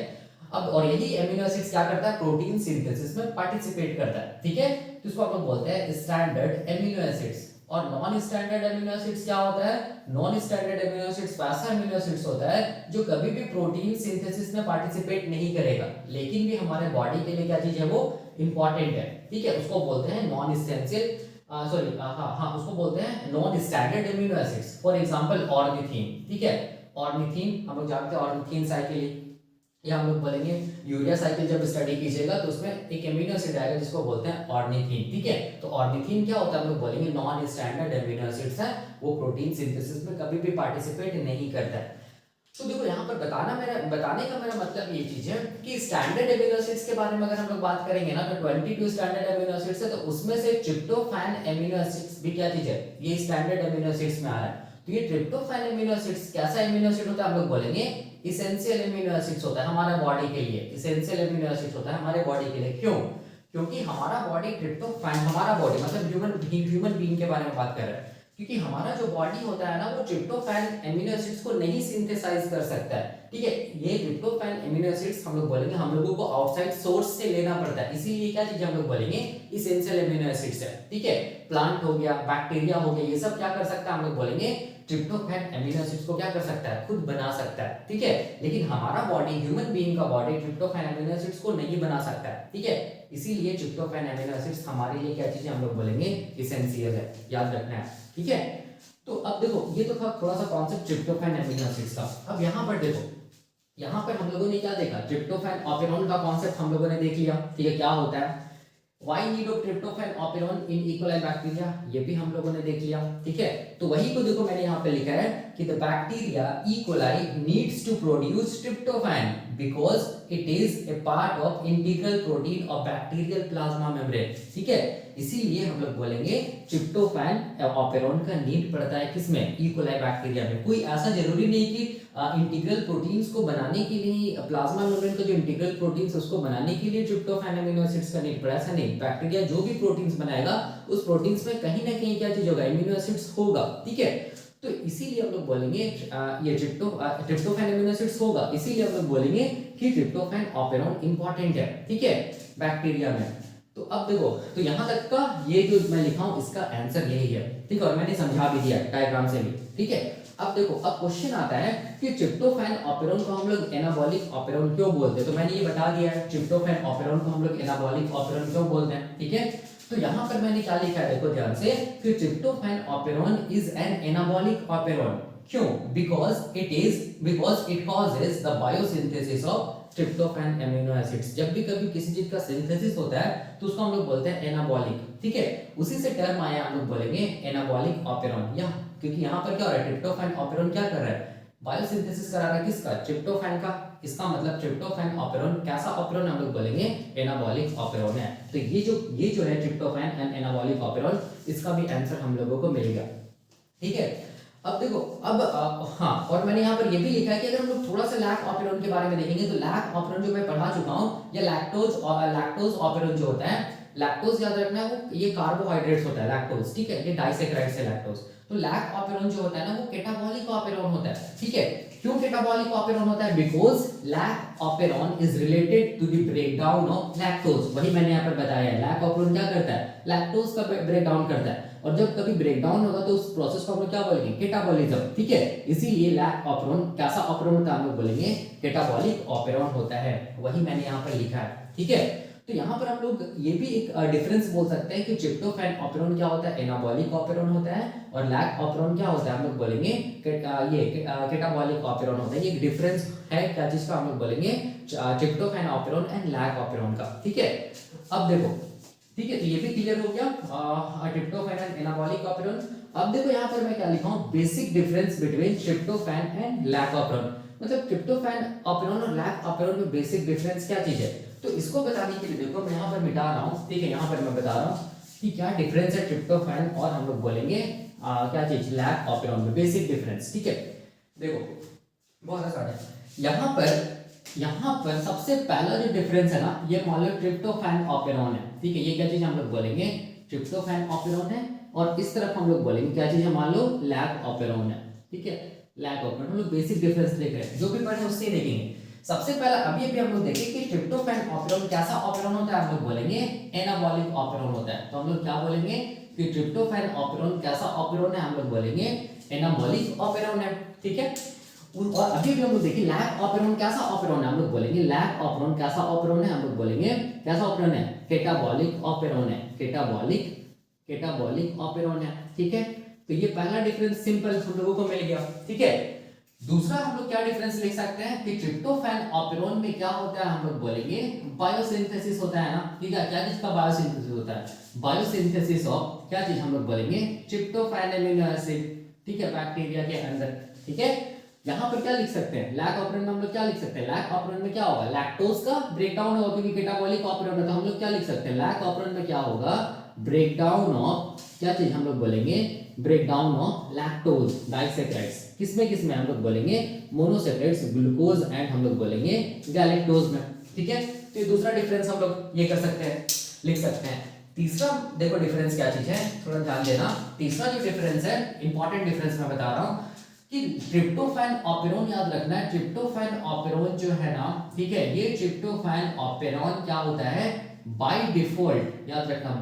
अब और यही एमिनो एसिड्स क्या करता है, प्रोटीन सिंथेसिस में पार्टिसिपेट करता है, ठीक है। तो इसको हम लोग बोलते हैं स्टैंडर्ड एमिनो एसिड्स। और नॉन स्टैंडर्ड एमिनो एसिड्स क्या होता है, नॉन स्टैंडर्ड एमिनो एसिड्स वैसा एमिनो एसिड्स होता है जो कभी भी प्रोटीन सिंथेसिस में पार्टिसिपेट नहीं करेगा, लेकिन भी हमारे बॉडी के लिए क्या चीज है, वो इंपॉर्टेंट है, ठीक है। उसको बोलते हैं नॉन एसेंशियल, सॉरी हाँ उसको बोलते हैं non standard amino acids. For example ornithine, ठीक है। ऑर्निथीन हम लोग जानते हैं ऑर्निथीन साइकिल, या हम लोग बोलेंगे यूरिया साइकिल जब स्टडी कीजिएगा तो उसमें एक एमिनो एसिड आएगा जिसको बोलते हैं ऑर्निथीन, ठीक है। तो ऑर्निथीन क्या होता है, हम लोग बोलेंगे नॉन स्टैंडर्ड एमिनो एसिड्स है, वो प्रोटीन सिंथेसिस में कभी भी पार्टिसिपेट नहीं करता है। तो देखो यहाँ पर बताने का मेरा मतलब ये चीज है कि स्टैंडर्ड एमिनो एसिड्स के बारे में अगर हम लोग बात करेंगे ना, तो 22 स्टैंडर्ड एमिनो एसिड्स है, तो उसमें से ट्रिप्टोफैन एमिनो एसिड्स भी क्या चीज है, ये स्टैंडर्ड एमिनो एसिड्स में आ रहा है। तो ये ट्रिप्टोफैन एमिनो एसिड्स कैसा एमिनो एसिड होता है, हम लोग बोलेंगे इसेंशियल एमिनो एसिड्स होता है हमारे बॉडी के लिए। इसेंशियल एमिनो एसिड्स होता है हमारे बॉडी के लिए, क्यों, क्योंकि हमारा बॉडी ट्रिप्टोफैन, हमारा बॉडी मतलब ह्यूमन बीइंग के बारे में बात कर रहे हैं, क्योंकि हमारा जो बॉडी होता है ना, वो ट्रिप्टोफैन एमिनो एसिड्स को नहीं सिंथेसाइज कर सकता है, ठीक है। ये ट्रिप्टोफैन एमिनो एसिड्स हम लोग बोलेंगे हम लोगों को आउटसाइड सोर्स से लेना पड़ता है, इसीलिए क्या चीज हम लोग बोलेंगे इसेंशियल एमिनो एसिड्स है, ठीक है। प्लांट हो गया, बैक्टीरिया हो गया, ये सब क्या कर सकता है, हम लोग बोलेंगे ट्रिप्टोफैन एमिनो एसिड्स को क्या कर सकता है, खुद बना सकता है, ठीक है। लेकिन हमारा बॉडी, ह्यूमन बीइंग का बॉडी ट्रिप्टोफैन एमिनो एसिड्स को नहीं बना सकता है, ठीक है। इसीलिए ट्रिप्टोफैन एमिनो एसिड्स हमारे लिए क्या चीज है, हम लोग बोलेंगे इसेंशियल है, याद रखना है, ठीक है। तो अब देखो ये तो था थोड़ा सा कॉन्सेप्ट ट्रिप्टोफैन एमिनो एसिड्स का। अब यहाँ पर देखो, यहाँ पर हम लोगों ने क्या देखा, ट्रिप्टोफैन ऑपेरोन का कॉन्सेप्ट हम लोगों ने देख लिया, ठीक है, क्या होता है, why need of tryptophan operon in E coli bacteria, ये भी हम लोगों ने देख लिया, ठीक है। तो वही को देखो मैंने यहाँ पे लिखा है कि the bacteria E coli needs to produce tryptophan because it is a part of integral protein of bacterial plasma membrane, ठीक है। इसीलिए हम लोग बोलेंगे ट्रिप्टोफैन ऑपेरोन का नीड पड़ता है किसमें, ई कोलाई बैक्टीरिया में। कोई ऐसा जरूरी नहीं कि इंटीग्रल प्रोटीन्स को बनाने के लिए, प्लाज्मा मेम्ब्रेन का जो इंटीग्रल प्रोटीन्स उसको बनाने के लिए ट्रिप्टोफैन एमिनो एसिड्स का नीड पड़ा, ऐसा नहीं। बैक्टीरिया जो भी प्रोटीन्स बनाएगा उस प्रोटीन्स में कहीं ना कहीं क्या चीज होगा, एमिनो एसिड्स होगा, ठीक है। तो इसीलिए हम लोग बोलेंगे ये ट्रिप्टोफैन एमिनो एसिड्स होगा, इसीलिए हम लोग बोलेंगे कि ट्रिप्टोफैन ऑपेरोन इंपॉर्टेंट है, ठीक है, बैक्टीरिया में। तो अब देखो, तो यहाँ तक का ये जो मैं लिखा हूँ इसका आंसर यही है, ठीक है, और मैंने समझा भी दिया डायग्राम से भी, ठीक है। अब देखो, अब क्वेश्चन आता है कि ट्रिप्टोफैन ऑपेरोन को हम लोग एनाबॉलिक ऑपेरोन क्यों बोलते हैं। तो मैंने ये बता दिया है, ट्रिप्टोफैन ऑपेरोन को हम लोग एनाबॉलिक ऑपेरोन क्यों बोलते हैं, ठीक है। तो यहाँ पर मैंने क्या लिखा है, देखो ध्यान से, कि tryptophan operon is an anabolic operon, क्यों, because it causes the biosynthesis of tryptophan amino acids. जब भी कभी किसी चीज का सिंथेसिस होता है तो उसको हम लोग बोलते हैं एनाबॉलिक, ठीक है। उसी से टर्म आया, हम लोग बोलेंगे एनाबॉलिक ऑपेरोन, या क्योंकि यहाँ पर क्या हो रहा है, ट्रिप्टोफैन ऑपेरोन क्या कर रहा है, बायोसिंथेसिस करा रहा है, किसका, ट्रिप्टोफैन का। इसका मतलब ट्रिप्टोफैन ऑपेरोन कैसा ऑपेरोन, हम लोग बोलेंगे एनाबॉलिक ऑपेरोन है। तो ये जो है ट्रिप्टोफैन एंड एनाबॉलिक ऑपेरोन, इसका भी आंसर हम लोगों को मिल गया, ठीक है। अब देखो, अब हाँ, और मैंने यहाँ पर ये भी लिखा है कि अगर हम लोग थोड़ा सा लैक ऑपेरोन के बारे में देखेंगे, तो लैक ऑपेरोन जो मैं पढ़ा चुका हूँ, या लैक्टोज ऑपेरोन जो होता है, लैक्टोज याद रखना है, वो ये कार्बोहाइड्रेट्स होता है लैक्टोज, ठीक है, ये डाइसैकेराइड्स है लैक्टोज। तो लैक ऑपेरोन जो होता है ना, वो केटाबॉलिक ऑपेरोन होता है, ठीक है। क्यों केटाबॉलिक ऑपेरोन होता है, because lac operon is related to the breakdown of lactose. वही मैंने यहाँ पर बताया है, लैक ऑपेरोन क्या करता है, लैक्टोज का ब्रेकडाउन करता है। और जब कभी ब्रेक डाउन होगा तो उस प्रोसेस को हम लोग क्या बोलेंगे, कैटाबॉलिज्म, ठीक है। इसीलिए लैक ऑपेरॉन कैसा ऑपेरॉन होता है, हम लोग बोलेंगे कैटाबॉलिक ऑपेरॉन होता है, वही मैंने यहाँ पर लिखा है, ठीक है। तो यहाँ पर हम लोग ये भी एक डिफरेंस बोल सकते हैं कि ट्रिप्टोफैन ऑपेरॉन क्या होता है, एनाबॉलिक ऑपेरॉन होता है, और लैक ऑपेरॉन क्या होता है, हम लोग बोलेंगे ये कैटाबॉलिक ऑपेरॉन होता है। ये डिफरेंस है क्या चीज का, हम लोग बोलेंगे tryptophan operon and lac operon का, ठीक है। अब देखो, ठीक है, तो ये भी क्लियर हो गया ट्रिप्टोफैन एंड एनाबॉलिक ऑपेरॉन। अब देखो यहाँ पर मैं क्या लिखा हूँ, basic difference between tryptophan and lac operon, मतलब ट्रिप्टोफैन ऑपेरॉन और लैक ऑपेरॉन में बेसिक डिफरेंस क्या चीज है। तो इसको बताने के लिए देखो मैं यहाँ पर मिटा रहा हूँ, ठीक है, यहाँ पर मैं बता रहा हूँ कि क्या डिफरेंस है ट्रिप्टोफैन और हम लोग बोलेंगे क्या चीज, लैक ऑपेरॉन में बेसिक डिफरेंस, ठीक है। देखो बहुत आसान है, यहाँ पर सबसे पहला जो डिफरेंस है ना, ये मान लो ट्रिप्टोफैन ऑपेरॉन है, ठीक है। ये क्या चीज हम लोग बोलेंगे, ट्रिप्टोफैन ऑपेरॉन है, और इस तरफ हम लोग बोलेंगे क्या चीज है, मान लो लैक ऑपेरॉन है, ठीक है। लैक ऑपेरॉन हम लोग बेसिक डिफरेंस देख रहे हैं, जो भी पढ़े उससे देखेंगे। सबसे पहला अभी हम लोग देखें कि ट्रिप्टोफैन ऑपेरॉन कैसा ऑपेरॉन होता है, हम लोग बोलेंगे एनाबॉलिक ऑपेरॉन होता है। तो हम लोग क्या बोलेंगे कि ट्रिप्टोफैन ऑपेरॉन कैसा ऑपेरॉन है, हम लोग बोलेंगे एनाबॉलिक ऑपेरॉन है, ठीक है। और अभी हम लोग देखिए लैक ऑपेरॉन कैसा ऑपेरॉन है, हम लोग बोलेंगे लैक ऑपेरॉन कैसा ऑपेरॉन है, हम लोग बोलेंगे कैसा ऑपेरॉन है, कैटाबॉलिक ऑपेरॉन है, कैटाबॉलिक ऑपेरॉन है, ठीक है। तो ये पहला डिफरेंस सिंपल हम लोगों को मिल गया, ठीक है। दूसरा हम लोग क्या डिफरेंस लिख सकते हैं कि ट्रिप्टोफैन ऑपेरॉन में क्या होता है, हम लोग बोलेंगे बायोसिंथेसिस होता है ना, ठीक है। क्या चीज का बायोसिंथेसिस होता है, बायोसिंथेसिस ऑफ क्या चीज, हम लोग बोलेंगे ट्रिप्टोफैन एमिनो एसिड, ठीक है, बैक्टीरिया के अंदर, ठीक है। यहाँ पर क्या लिख सकते हैं, लैक ऑपेरॉन में हम लोग क्या लिख सकते हैं, लैक ऑपेरॉन में क्या होगा, लैक्टोज का ब्रेकडाउन होगा, क्योंकि कैटाबॉलिक ऑपेरॉन है, तो हम लोग क्या लिख सकते हैं, लैक ऑपेरॉन में क्या होगा, ब्रेकडाउन ऑफ क्या चीज, हम लोग बोलेंगे ब्रेकडाउन ऑफ लैक्टोज डाइसैकेराइड्स, किसमें हम लोग बोलेंगे मोनोसैकेराइड्स, ग्लूकोज एंड हम लोग बोलेंगे गैलेक्टोज में, ठीक है। तो ये दूसरा डिफरेंस हम लोग ये कर सकते हैं, लिख सकते हैं। तीसरा देखो डिफरेंस क्या चीज है, थोड़ा ध्यान देना। तीसरा जो डिफरेंस है, इंपॉर्टेंट डिफरेंस मैं बता रहा हूँ कि ट्रिप्टोफैन ऑपेरॉन, याद रखना है ट्रिप्टोफैन ऑपेरॉन जो है ना, ठीक है, ये ट्रिप्टोफैन ऑपेरॉन क्या होता है, बाय डिफॉल्ट, याद रखना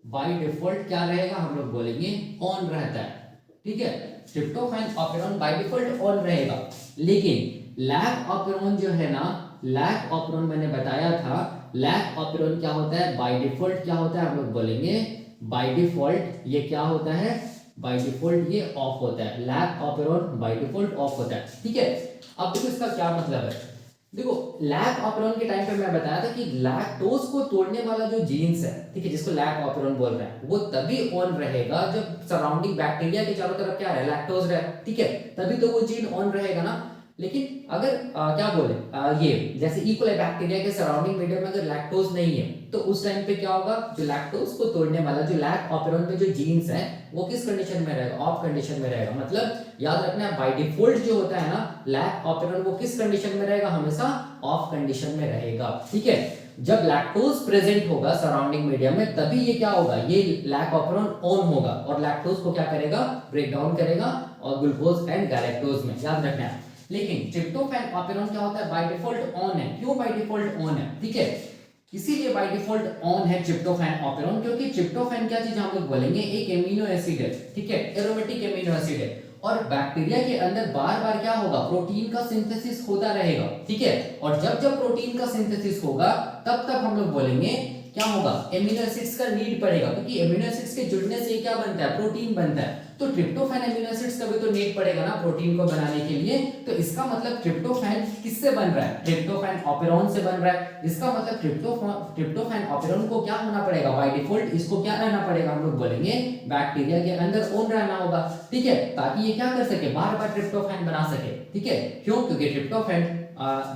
बाय डिफॉल्ट क्या रहेगा, हम लोग बोलेंगे ऑन रहता है, ठीक है। Tryptophan operon by default on रहेगा, लेकिन लैक ऑपेरॉन जो है ना, लैक ऑपेरॉन मैंने बताया था, लैक ऑपेरॉन क्या होता है, बाय डिफॉल्ट क्या होता है, हम लोग बोलेंगे बाय डिफॉल्ट ये क्या होता है, बाय डिफॉल्ट ये ऑफ होता है, lac operon by default off होता है, ठीक है। अब देखो इसका क्या मतलब है, देखो लैक ऑपेरॉन के टाइम पे मैं बताया था कि लैक्टोज को तोड़ने वाला जो जीन्स है, ठीक है, जिसको लैक ऑपेरॉन बोल रहे हैं, वो तभी ऑन रहेगा जब सराउंडिंग बैक्टीरिया के चारों तरफ क्या रहे, लैक्टोज रहे, ठीक है, तभी तो वो जीन ऑन रहेगा ना। लेकिन अगर क्या बोले ये जैसे इकोलाई बैक्टीरिया के सराउंडिंग मीडियम में अगर लैक्टोज नहीं है, तो उस टाइम पे क्या होगा, जो लैक्टोज को तोड़ने वाला जो लैक ऑपेरॉन में जो जीन्स है वो किस कंडीशन में रहेगा, ऑफ कंडीशन में रहेगा। मतलब याद रखना है बाय डिफॉल्ट जो होता है ना लैक ऑपेरॉन, वो किस कंडीशन में रहेगा, हमेशा ऑफ कंडीशन में रहेगा, ठीक है। जब लैक्टोज प्रेजेंट होगा सराउंडिंग मीडियम में, तभी ये क्या होगा, ये लैक ऑपेरॉन ऑन होगा और लैक्टोज को क्या करेगा, ब्रेक डाउन करेगा और ग्लूकोज एंड गैलेक्टोज में, याद रखना है। लेकिन ट्रिप्टोफैन ऑपेरॉन क्या होता है, बाय डिफॉल्ट ऑन है। क्यों बाय डिफॉल्ट ऑन है, ठीक है, इसीलिए बाय डिफॉल्ट ऑन है ट्रिप्टोफैन ऑपेरॉन, क्योंकि ट्रिप्टोफैन क्या चीज हम लोग बोलेंगे, एक एमिनो एसिड है, ठीक है, एरोमेटिक एमिनो एसिड है, और बैक्टीरिया के अंदर बार बार क्या होगा, प्रोटीन का सिंथेसिस होता रहेगा, ठीक है। और जब जब प्रोटीन का सिंथेसिस होगा तब तक हम लोग बोलेंगे क्या होगा, एमिनो एसिड्स का नीड पड़ेगा, क्योंकि एमिनो एसिड्स के जुड़ने से क्या बनता है, प्रोटीन बनता है। तो ट्रिप्टोफैन एमिनो एसिड्स का भी तो नीड पड़ेगा ना प्रोटीन को बनाने के लिए। तो इसका मतलब ट्रिप्टोफैन किससे बन रहा है, ट्रिप्टोफैन ऑपेरॉन से बन रहा है। इसका मतलब ट्रिप्टोफैन ऑपेरॉन को क्या होना पड़ेगा, बाय डिफॉल्ट इसको क्या रहना पड़ेगा, हम लोग बोलेंगे बैक्टीरिया के अंदर ऑन रहना होगा, ठीक है, ताकि ये क्या कर सके, बार बार ट्रिप्टोफैन बना सके, ठीक है। क्यों, क्योंकि ट्रिप्टोफैन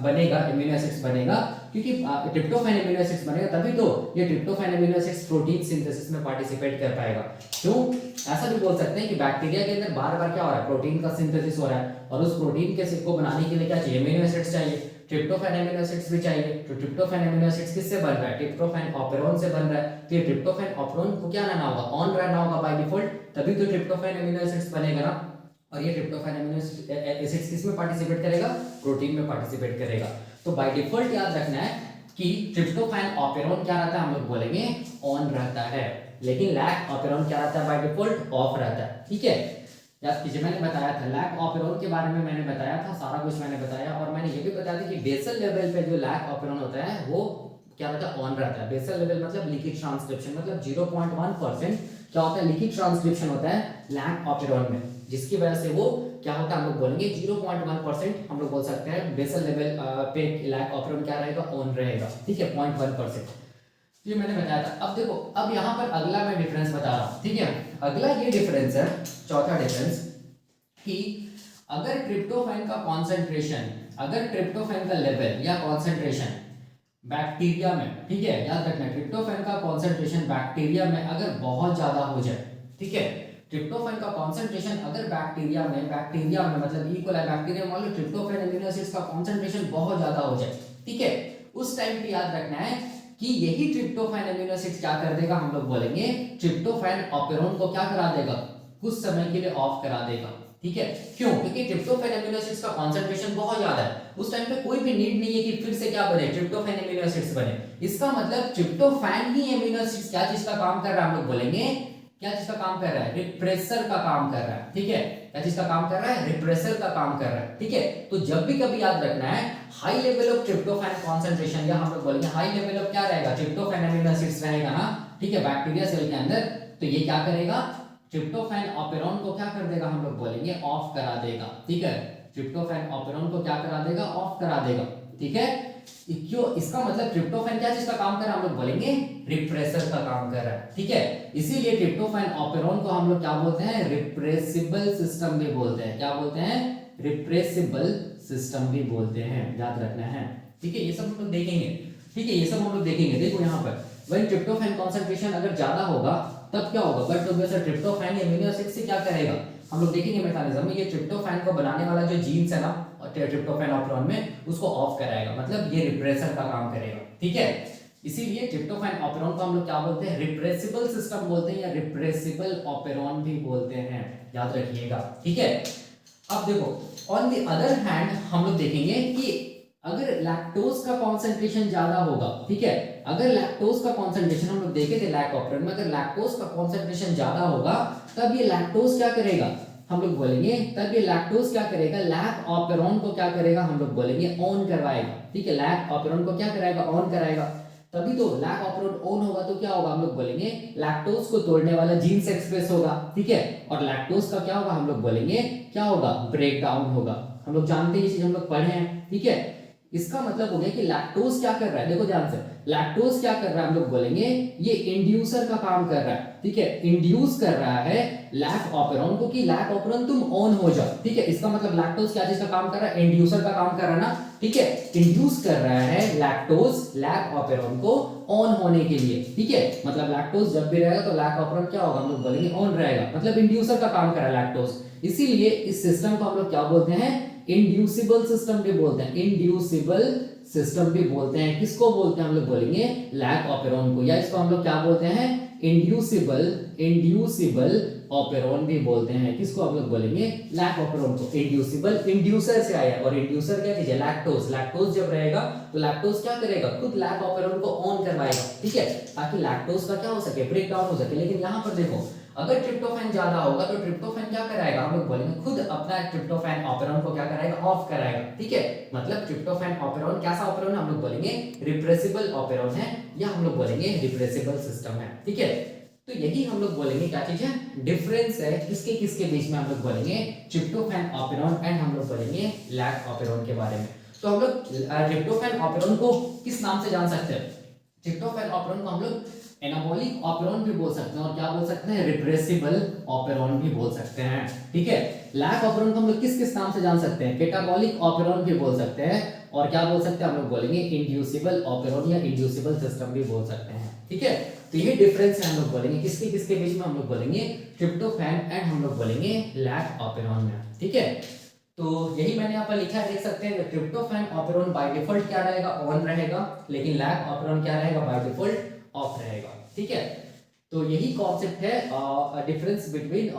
बनेगा, एमिनो एसिड्स बनेगा, क्योंकि ट्रिप्टोफैन एमिनो एसिड्स बनेगा तभी तो ये tryptophan amino acids protein synthesis में पार्टिसिपेट कर पाएगा। क्यों, ऐसा भी बोल सकते हैं कि बैक्टीरिया के अंदर बार बार क्या हो रहा है, प्रोटीन का सिंथेसिस हो रहा है, और उस प्रोटीन के को बनाने के लिए क्या चाहिए, एमिनो एसिड्स चाहिए, ट्रिप्टोफैन एमिनो एसिड्स भी चाहिए। तो ट्रिप्टोफैन एमिनो एसिड्स किससे बन रहा है, ट्रिप्टोफैन ऑपेरॉन से बन रहा है। तो ये ट्रिप्टोफैन ऑपेरॉन को क्या रहना होगा, ऑन रहना होगा बाय डिफॉल्ट, तभी तो ट्रिप्टोफैन एमिनो एसिड्स बनेगा ना। और ये ट्रिप्टोफैन एमिनो एसिड्स किस में पार्टिसिपेट करेगा, प्रोटीन में पार्टिसिपेट करेगा। तो बाय डिफॉल्ट याद रखना है कि ट्रिप्टोफैन ऑपेरॉन क्या रहता है, हम लोग बोलेंगे ऑन रहता है। लेकिन लैक ऑपेरॉन क्या रहता है, बाय डिफॉल्ट ऑफ रहता है। ठीक है, याद कीजिए मैंने बताया था लैक ऑपेरॉन के बारे में, मैंने बताया था, सारा कुछ मैंने बताया, और मैंने ये भी बताया था कि बेसल लेवल पे जो लैक ऑपेरॉन होता है वो क्या रहता है, ऑन रहता है। बेसल लेवल मतलब लीकेज ट्रांसक्रिप्शन, मतलब 0.1% क्या होता है, लीकेज ट्रांसक्रिप्शन होता है लैक ऑपेरॉन में, जिसकी वजह से वो क्या होता है, हम लोग बोलेंगे 0.1% हम लोग बोल सकते हैं बेसल लेवल पे लैक ऑपेरॉन क्या रहेगा, ऑन रहेगा। ठीक है, 0.1%, ये मैंने बताया था। अब देखो, अब यहाँ पर अगला मैं डिफरेंस बता रहा हूँ। ठीक है, अगला ये डिफरेंस है, चौथा डिफरेंस, कि अगर ट्रिप्टोफैन का कॉन्सेंट्रेशन, अगर ट्रिप्टोफैन का लेवल या कॉन्सेंट्रेशन बैक्टीरिया में, ठीक है, याद रखना ट्रिप्टोफैन का कॉन्सेंट्रेशन बैक्टीरिया में अगर बहुत ज्यादा हो जाए, ठीक है, ट्रिप्टोफैन का कॉन्सेंट्रेशन अगर बैक्टीरिया में मतलब ई कोलाई बैक्टीरिया मान लो ट्रिप्टोफैन अमीनो एसिड्स का कॉन्सेंट्रेशन बहुत ज्यादा हो जाए, ठीक है, उस टाइम पे याद रखना है कि यही ट्रिप्टोफैन अमीनो एसिड्स क्या कर देगा, हम लोग बोलेंगे ट्रिप्टोफैन ऑपेरॉन को क्या करा देगा, कुछ समय के लिए ऑफ करा देगा। ठीक है, क्यों, क्योंकि ट्रिप्टोफैन अमीनो एसिड्स का कॉन्सेंट्रेशन बहुत ज्यादा है, उस टाइम पे कोई भी नीड नहीं है कि फिर से क्या बने, ट्रिप्टोफैन अमीनो एसिड्स बने। इसका मतलब ट्रिप्टोफैन ही अमीनो एसिड्स क्या चीज का काम कर रहा है, हम लोग बोलेंगे क्या चीज का काम कर रहा है, रिप्रेसर का काम कर रहा है। ठीक है, क्या चीज का काम कर रहा है, रिप्रेसर का काम कर रहा है। ठीक है, तो जब भी कभी याद रखना है high level of tryptophan concentration, या हम लोग बोलेंगे हाई लेवल ऑफ क्या रहेगा, ट्रिप्टोफैन अमीनो एसिड्स रहेगा ना, ठीक है, बैक्टीरिया सेल के अंदर, तो ये क्या करेगा, ट्रिप्टोफैन ऑपेरॉन को क्या कर देगा, हम लोग बोलेंगे ऑफ करा देगा। ठीक है, ट्रिप्टोफैन ऑपेरॉन को क्या करा देगा, ऑफ करा देगा। ठीक है, क्यों, इसका मतलब ट्रिप्टोफैन क्या चीज का काम कर रहा है, हम लोग बोलेंगे रिप्रेसर का काम कर रहा है। ठीक है, इसीलिए ट्रिप्टोफैन ऑपेरॉन को हम लोग क्या बोलते हैं, रिप्रेसिबल सिस्टम भी बोलते हैं। क्या बोलते हैं, रिप्रेसिबल सिस्टम भी बोलते हैं, याद रखना है। ठीक है, ये सब हम लोग देखेंगे। ठीक है, ये सब हम लोग देखेंगे। देखो यहाँ पर वही ट्रिप्टोफैन कॉन्सेंट्रेशन अगर ज्यादा होगा तब क्या होगा, but obviously tryptophan amino acid से क्या करेगा, हम लोग देखेंगे मैकेनिज्म में, ये ट्रिप्टोफैन को बनाने वाला जो जीन्स है ना ट्रिप्टोफैन ऑपेरॉन में, उसको ऑफ कराएगा, मतलब ये रिप्रेसर का काम करेगा। ठीक है, इसीलिए ट्रिप्टोफैन ऑपेरॉन को हम लोग क्या बोलते हैं, रिप्रेसिबल सिस्टम बोलते हैं, या रिप्रेसिबल ऑपेरॉन भी बोलते हैं, याद रखिएगा। ठीक है, अब देखो ऑन द अदर हैंड हम लोग देखेंगे कि अगर लैक्टोज का कॉन्सेंट्रेशन ज्यादा होगा, ठीक है, अगर लैक्टोज का कॉन्सेंट्रेशन हम लोग देखे थे लैक ऑपेरॉन में, अगर लैक्टोज का कॉन्सेंट्रेशन ज्यादा होगा तब ये लैक्टोज क्या करेगा, हम लोग बोलेंगे तब ये लैक्टोज क्या करेगा, लैक ऑपेरॉन को क्या करेगा, हम लोग बोलेंगे ऑन करवाएगा। ठीक है, लैक ऑपेरॉन को क्या कराएगा, ऑन कराएगा। तभी तो लैक ऑपेरॉन ऑन होगा तो क्या होगा, हम लोग बोलेंगे लैक्टोज को तोड़ने वाला जीन्स एक्सप्रेस होगा। ठीक है, और लैक्टोज का क्या होगा, हम लोग बोलेंगे क्या होगा, ब्रेक डाउन होगा। हम लोग जानते हैं ये चीज, हम लोग पढ़े हैं। ठीक है, इसका मतलब हो गया कि लैक्टोज क्या कर रहा है, देखो ध्यान से, लैक्टोज क्या कर रहा है, हम लोग बोलेंगे ये इंड्यूसर का काम कर रहा है। ठीक है, इंड्यूस कर रहा है लैक ऑपेरॉन को कि लैक ऑपेरॉन तुम ऑन हो जाओ। ठीक है, इसका मतलब लैक्टोज क्या चीज का काम कर रहा है, इंड्यूसर का काम कर रहा है ना। ठीक है, इंड्यूस कर रहा है लैक्टोज लैक ऑपेरॉन को ऑन होने के लिए। ठीक है, मतलब लैक्टोज जब भी रहेगा तो लैक ऑपेरॉन क्या होगा, हम लोग बोलेंगे ऑन रहेगा, मतलब इंड्यूसर का काम कर रहा है लैक्टोज। इसीलिए इस सिस्टम को हम लोग क्या बोलते हैं, इंड्यूसिबल सिस्टम भी बोलते हैं, इंड्यूसिबल सिस्टम भी बोलते हैं। किसको बोलते हैं, हम लोग बोलेंगे लैक ऑपेरॉन को, या इसको हम लोग क्या बोलते हैं, इंड्यूसिबल ऑपेरॉन भी बोलते हैं। किसको हम लोग बोलेंगे, लैक ऑपेरॉन को। इंड्यूसिबल इंड्यूसर से आया, और इंड्यूसर क्या चीज है, लैक्टोज। लैक्टोज जब रहेगा तो लैक्टोज क्या करेगा, खुद लैक ऑपेरॉन को ऑन करवाएगा। ठीक है, ताकि लैक्टोज का क्या हो सके, ब्रेक डाउन हो सके। लेकिन यहाँ पर देखो अगर ट्रिप्टोफैन ज्यादा होगा तो ट्रिप्टोफैन क्या कराएगा, हम लोग बोलेंगे खुद अपना ट्रिप्टोफैन ऑपेरॉन को क्या कराएगा, ऑफ कराएगा। ठीक है, मतलब ट्रिप्टोफैन ऑपेरॉन कैसा ऑपेरॉन, हम लोग बोलेंगे रिप्रेसिबल ऑपेरॉन है, या हम लोग बोलेंगे रिप्रेसिबल सिस्टम है। ठीक है, तो यही हम लोग बोलेंगे क्या चीज है, डिफरेंस है किसके किसके बीच में, हम लोग बोलेंगे ट्रिप्टोफैन ऑपेरॉन एंड हम लोग बोलेंगे लैक ऑपेरॉन के बारे में। तो हम लोग ट्रिप्टोफैन ऑपेरॉन को किस नाम से जान सकते हैं, ट्रिप्टोफैन ऑपेरॉन को हम लोग एनाबॉलिक ऑपेरॉन भी बोल सकते हैं, और क्या बोल सकते हैं, रिप्रेसिबल ऑपेरॉन भी बोल सकते हैं। ठीक है, लैक ऑपेरॉन को हम लोग किस किस नाम से जान सकते हैं, कैटाबॉलिक ऑपेरॉन भी बोल सकते हैं, और क्या बोल सकते हैं, हम लोग बोलेंगे इंड्यूसिबल ऑपेरॉन या इंड्यूसिबल सिस्टम भी बोल सकते हैं। ठीक है, तो ये डिफरेंस है, हम लोग बोलेंगे किसके किसके बीच में, हम लोग बोलेंगे ट्रिप्टोफैन एंड हम लोग बोलेंगे लैक ऑपेरॉन में। ठीक है, तो यही मैंने यहाँ पर लिखा है, देख सकते हैं ट्रिप्टोफैन ऑपेरॉन बाय डिफॉल्ट क्या रहेगा, ऑन रहेगा, लेकिन लैक ऑपेरॉन क्या रहेगा, बाय डिफॉल्ट ऑफ रहेगा। ठीक है, तो यही कॉन्सेप्ट है difference between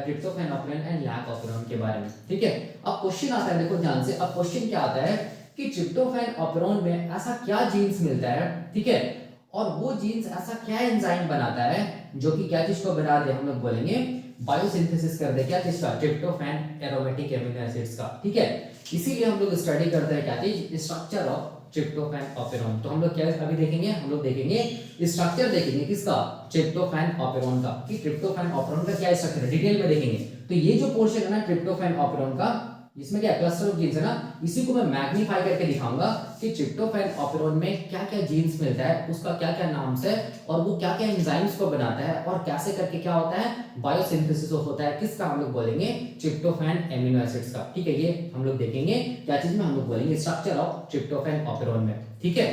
tryptophan operon and lac operon के बारे में। ठीक है, अब क्वेश्चन आता है, देखो ध्यान से, अब क्वेश्चन क्या आता है कि ट्रिप्टोफैन ऑपेरॉन में ऐसा क्या जीन्स मिलता है, ठीक है, और वो जीन्स ऐसा क्या एंजाइम बनाता है जो कि क्या चीज को बना दे, हम लोग बोलेंगे बायोसिंथेसिस कर दे क्या चीज का, ट्रिप्टोफैन एरोमेटिक एमिनो एसिड्स का। ठीक है, इसीलिए हम लोग स्टडी करते हैं क्या चीज, स्ट्रक्चर ऑफ ट्रिप्टोफैन ऑपेरॉन। तो हम लोग क्या अभी देखेंगे, हम लोग देखेंगे स्ट्रक्चर, देखेंगे किसका, ट्रिप्टोफैन ऑपेरॉन का, कि ट्रिप्टोफैन ऑपेरॉन का क्या स्ट्रक्चर है डिटेल में देखेंगे। तो ये जो पोर्शन है ना ट्रिप्टोफैन ऑपेरॉन का, इसमें क्या क्लस्टर ऑफ जीन्स है ना, इसी को मैं मैग्नीफाई करके दिखाऊंगा कि ट्रिप्टोफैन ऑपेरॉन में क्या क्या जीन्स मिलता है, उसका क्या क्या नाम से, और वो क्या क्या एंजाइम्स को बनाता है, और कैसे करके क्या होता है बायोसिंथेसिस होता है किसका, हम लोग बोलेंगे ट्रिप्टोफैन एमिनो एसिड्स का। ठीक है, ये हम लोग देखेंगे क्या चीज में, हम लोग बोलेंगे स्ट्रक्चर ऑफ ट्रिप्टोफैन ऑपेरॉन में। ठीक है,